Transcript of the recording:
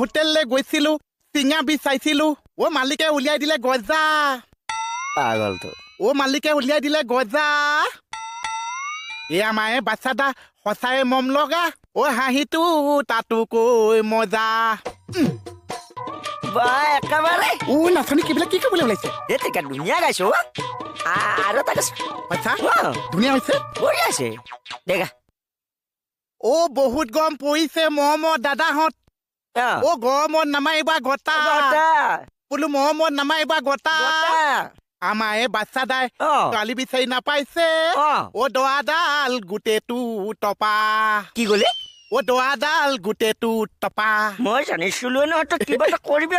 হোটেললৈ গৈছিলো চিঙা বিচাইছিলো মালিকে উলিয়াই দিলে গজা পাগলটো মালিকে উলিয়াই দিলে গজা এয়া মায়ে বাচ্চাদা সঁচাই মম লগা হাঁহিটো তাতো কৈ মজা বা একেবাৰে নাচনী কিবিলাক কি কৰিবলৈ ওলাইছে এতিয়া ধুনীয়া গাইছো আৰু এটা গাইছো আচ্ছা ধুনীয়া হৈছে বঢ়িয়া আছে দেখা বহুত গৰম পৰিছে মৰমৰ দাদাহঁত গৰমত নামাৰিবা গতা বোলো মৰমত নামাৰিবা গতা আমাৰ এই বাচ্চাদাই ছোৱালী বিচাৰি নাপাইছে দৰাডাল গোটেইটো টপা কি ক'লে দৰাডাল গোটেইটো টপা মই জানিছিলো নহয় তই কিবা এটা কৰিবি